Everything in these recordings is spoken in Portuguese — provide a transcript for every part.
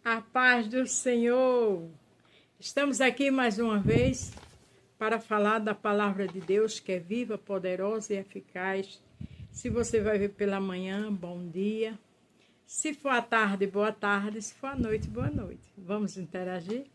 A paz do Senhor! Estamos aqui mais uma vez para falar da palavra de Deus, que é viva, poderosa e eficaz. Se você vai ver pela manhã, bom dia. Se for à tarde, boa tarde. Se for à noite, boa noite. Vamos interagir?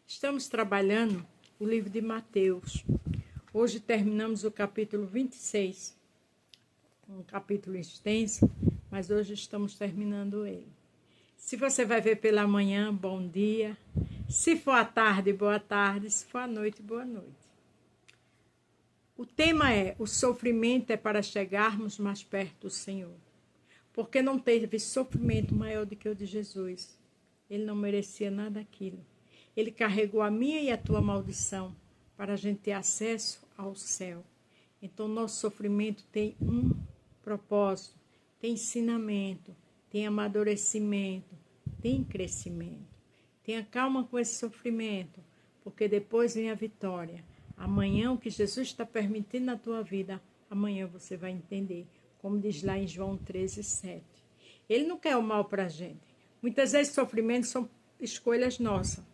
Estamos trabalhando o livro de Mateus. Hoje terminamos o capítulo 26. Um capítulo extenso, mas hoje estamos terminando ele. Se você vai ver pela manhã, bom dia. Se for à tarde, boa tarde. Se for à noite, boa noite. O tema é: o sofrimento é para chegarmos mais perto do Senhor. Porque não teve sofrimento maior do que o de Jesus. Ele não merecia nada daquilo. Ele carregou a minha e a tua maldição para a gente ter acesso ao céu. Então, nosso sofrimento tem um propósito, tem ensinamento, tem amadurecimento, tem crescimento. Tenha calma com esse sofrimento, porque depois vem a vitória. Amanhã, o que Jesus está permitindo na tua vida, amanhã você vai entender. Como diz lá em João 13:7. Ele não quer o mal para a gente. Muitas vezes sofrimentos são escolhas nossas.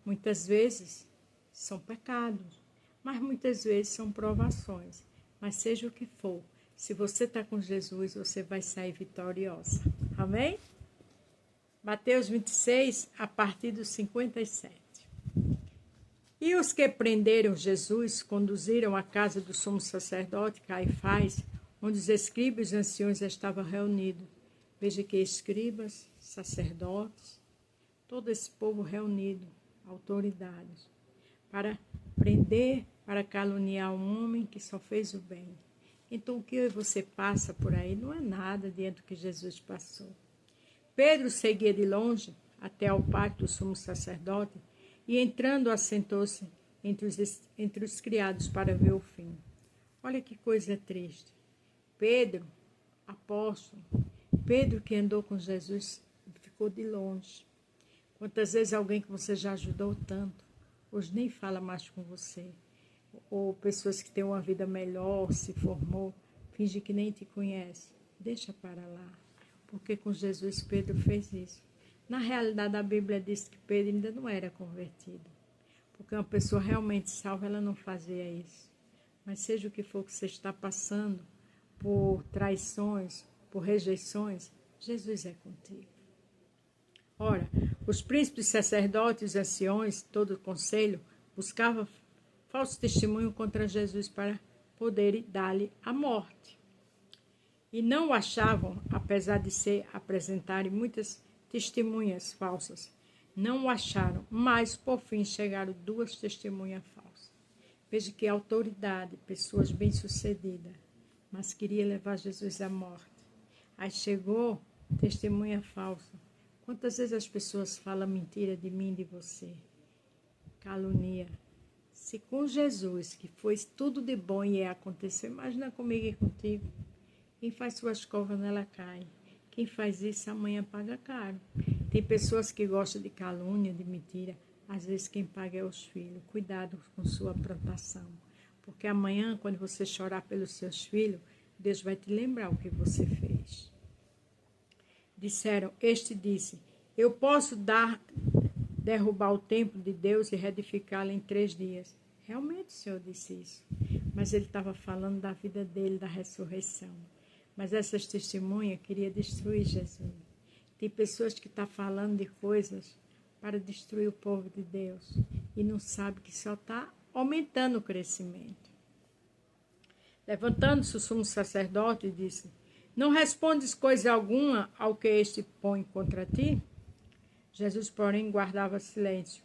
Muitas vezes são pecados. Mas muitas vezes são provações. Mas seja o que for, se você está com Jesus, você vai sair vitoriosa. Amém? Mateus 26, a partir do 57. E os que prenderam Jesus conduziram à casa do sumo sacerdote Caifás, onde os escribas e os anciões estavam reunidos. Veja que escribas, sacerdotes, todo esse povo reunido, autoridades, para prender, para caluniar um homem que só fez o bem. Então, o que você passa por aí não é nada diante do que Jesus passou. Pedro seguia de longe até ao pátio do sumo sacerdote e, entrando, assentou-se entre os criados para ver o fim. Olha que coisa triste. Pedro, apóstolo, Pedro que andou com Jesus, ficou de longe. Quantas vezes alguém que você já ajudou tanto, hoje nem fala mais com você. Ou pessoas que têm uma vida melhor, se formou, finge que nem te conhece. Deixa para lá. Porque com Jesus Pedro fez isso. Na realidade, a Bíblia diz que Pedro ainda não era convertido. Porque uma pessoa realmente salva, ela não fazia isso. Mas seja o que for que você está passando, por traições, por rejeições, Jesus é contigo. Ora, os príncipes, sacerdotes, anciões, todo o conselho, buscavam falso testemunho contra Jesus para poderem dar-lhe a morte. E não o achavam, apesar de se apresentarem muitas testemunhas falsas. Não o acharam, mas por fim chegaram duas testemunhas falsas. Veja que autoridade, pessoas bem-sucedidas, mas queria levar Jesus à morte. Aí chegou testemunha falsa. Quantas vezes as pessoas falam mentira de mim e de você? Calunia. Se com Jesus, que foi tudo de bom e aconteceu, imagina comigo e contigo. Quem faz suas covas, nela cai. Quem faz isso, amanhã paga caro. Tem pessoas que gostam de calúnia, de mentira. Às vezes quem paga é os filhos. Cuidado com sua plantação. Porque amanhã, quando você chorar pelos seus filhos, Deus vai te lembrar o que você fez. Disseram, este disse, eu posso derrubar o templo de Deus e reedificá-lo em 3 dias. Realmente o Senhor disse isso. Mas ele estava falando da vida dele, da ressurreição. Mas essas testemunhas queriam destruir Jesus. Tem pessoas que estão falando de coisas para destruir o povo de Deus. E não sabe que só está aumentando o crescimento. Levantando-se o sumo sacerdote, disse, não respondes coisa alguma ao que este põe contra ti? Jesus, porém, guardava silêncio.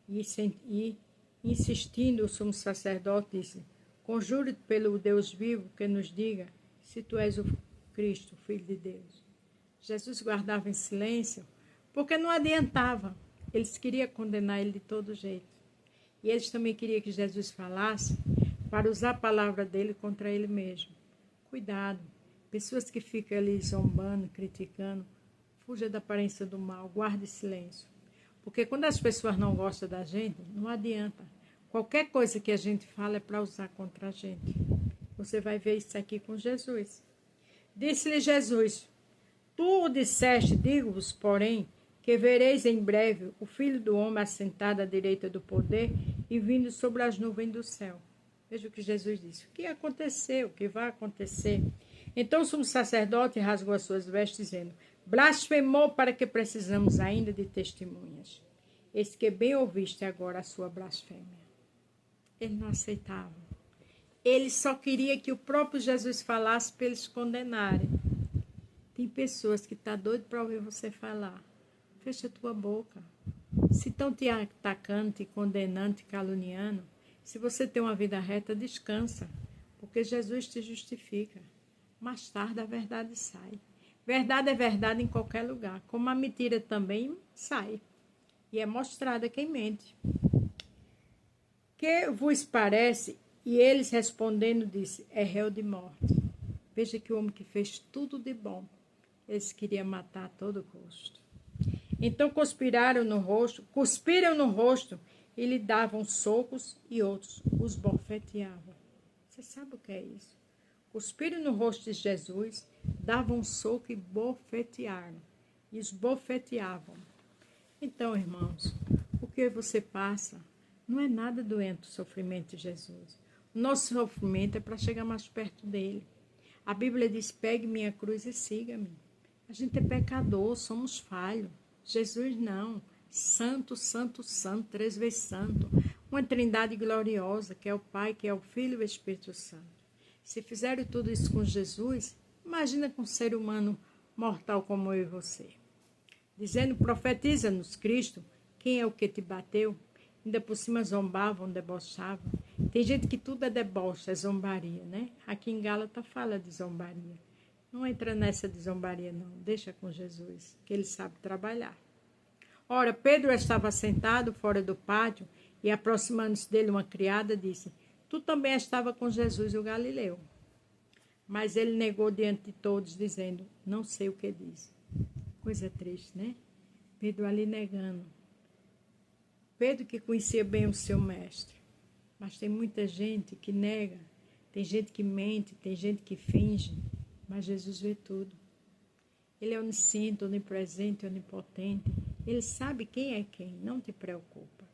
E insistindo, o sumo sacerdote disse, conjuro-te pelo Deus vivo que nos diga se tu és o Cristo, o Filho de Deus. Jesus guardava em silêncio porque não adiantava. Eles queriam condenar ele de todo jeito. E eles também queriam que Jesus falasse para usar a palavra dele contra ele mesmo. Cuidado. Pessoas que ficam ali zombando, criticando, fuja da aparência do mal, guarde silêncio. Porque quando as pessoas não gostam da gente, não adianta. Qualquer coisa que a gente fala é para usar contra a gente. Você vai ver isso aqui com Jesus. Disse-lhe Jesus, tu o disseste, digo-vos, porém, que vereis em breve o Filho do Homem assentado à direita do poder e vindo sobre as nuvens do céu. Veja o que Jesus disse. O que aconteceu? O que vai acontecer? Então o sumo sacerdote rasgou as suas vestes, dizendo: blasfemou, para que precisamos ainda de testemunhas. Eis que bem ouviste agora a sua blasfêmia. Ele não aceitava. Ele só queria que o próprio Jesus falasse para eles condenarem. Tem pessoas que estão doidas para ouvir você falar. Fecha a tua boca. Se estão te atacando, te condenando, te caluniando, se você tem uma vida reta, descansa, porque Jesus te justifica. Mais tarde a verdade sai. Verdade é verdade em qualquer lugar, como a mentira também sai. E é mostrada quem mente. Que vos parece? E eles respondendo disse: é réu de morte. Veja que o homem que fez tudo de bom, eles queriam matar a todo custo. Então cuspiram no rosto e lhe davam socos e outros os bofeteavam. Você sabe o que é isso? Cuspiram no rosto de Jesus, davam um soco e bofetearam. E os bofeteavam. Então, irmãos, o que você passa não é nada doente o sofrimento de Jesus. O nosso sofrimento é para chegar mais perto dele. A Bíblia diz: pegue minha cruz e siga-me. A gente é pecador, somos falhos. Jesus não. Santo, santo, santo, 3 vezes santo. Uma trindade gloriosa, que é o Pai, que é o Filho e o Espírito Santo. Se fizeram tudo isso com Jesus, imagina com um ser humano mortal como eu e você. Dizendo: profetiza-nos, Cristo, quem é o que te bateu? Ainda por cima zombavam, debochavam. Tem gente que tudo é deboche, é zombaria, né? Aqui em Gálatas fala de zombaria. Não entra nessa de zombaria, não. Deixa com Jesus, que ele sabe trabalhar. Ora, Pedro estava sentado fora do pátio e, aproximando-se dele, uma criada disse: tu também estava com Jesus, o Galileu. Mas ele negou diante de todos, dizendo: não sei o que diz. Coisa triste, né? Pedro ali negando. Pedro que conhecia bem o seu mestre. Mas tem muita gente que nega, tem gente que mente, tem gente que finge, mas Jesus vê tudo. Ele é onisciente, onipresente, onipotente. Ele sabe quem é quem, não te preocupa.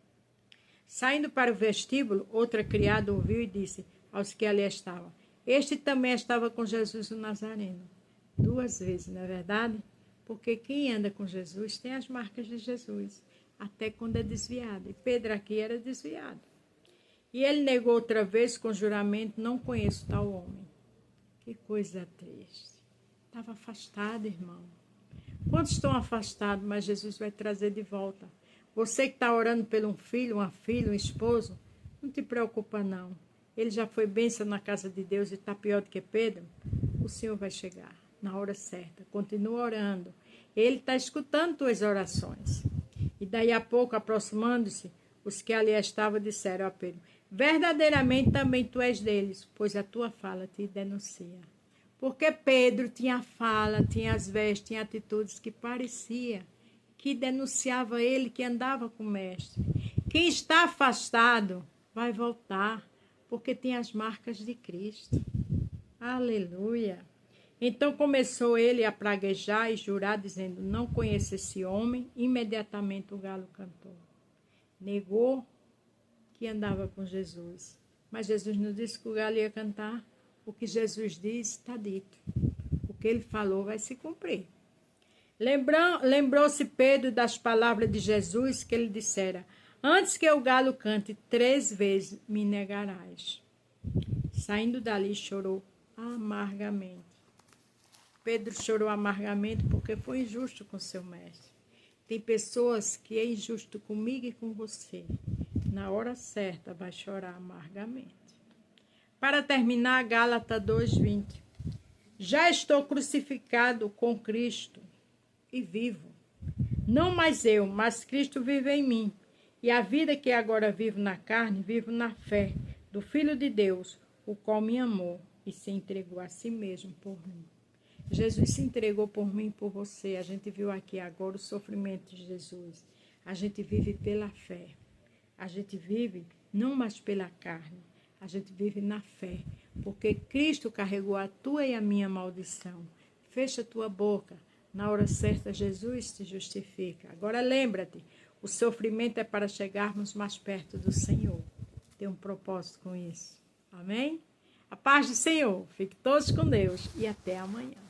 Saindo para o vestíbulo, outra criada ouviu e disse aos que ali estavam: este também estava com Jesus o Nazareno. 2 vezes, não é verdade? Porque quem anda com Jesus tem as marcas de Jesus, até quando é desviado. E Pedro aqui era desviado. E ele negou outra vez com juramento: não conheço tal homem. Que coisa triste. Estava afastado, irmão. Quantos estão afastados, mas Jesus vai trazer de volta? Você que está orando por um filho, uma filha, um esposo, não te preocupa não. Ele já foi bênção na casa de Deus e está pior do que Pedro. O Senhor vai chegar na hora certa. Continua orando. Ele está escutando tuas orações. E daí a pouco, aproximando-se, os que ali estavam disseram a Pedro: verdadeiramente também tu és deles, pois a tua fala te denuncia. Porque Pedro tinha fala, tinha as vestes, tinha atitudes que parecia que denunciava ele, que andava com o mestre. Quem está afastado vai voltar, porque tem as marcas de Cristo. Aleluia! Então começou ele a praguejar e jurar, dizendo: não conheço esse homem. Imediatamente o galo cantou. Negou que andava com Jesus. Mas Jesus não disse que o galo ia cantar. O que Jesus diz está dito. O que ele falou vai se cumprir. Lembrou-se Pedro das palavras de Jesus que ele dissera: antes que o galo cante 3 vezes, me negarás. Saindo dali, chorou amargamente. Pedro chorou amargamente porque foi injusto com seu mestre. Tem pessoas que é injusto comigo e com você. Na hora certa vai chorar amargamente. Para terminar, Gálatas 2:20. Já estou crucificado com Cristo e vivo. Não mais eu, mas Cristo vive em mim. E a vida que agora vivo na carne, vivo na fé do Filho de Deus, o qual me amou e se entregou a si mesmo por mim. Jesus se entregou por mim e por você. A gente viu aqui agora o sofrimento de Jesus. A gente vive pela fé. A gente vive não mais pela carne. A gente vive na fé, porque Cristo carregou a tua e a minha maldição. Fecha a tua boca, Na hora certa, Jesus te justifica. Agora lembra-te, o sofrimento é para chegarmos mais perto do Senhor. Tem um propósito com isso. Amém? A paz do Senhor. Fique todos com Deus e até amanhã.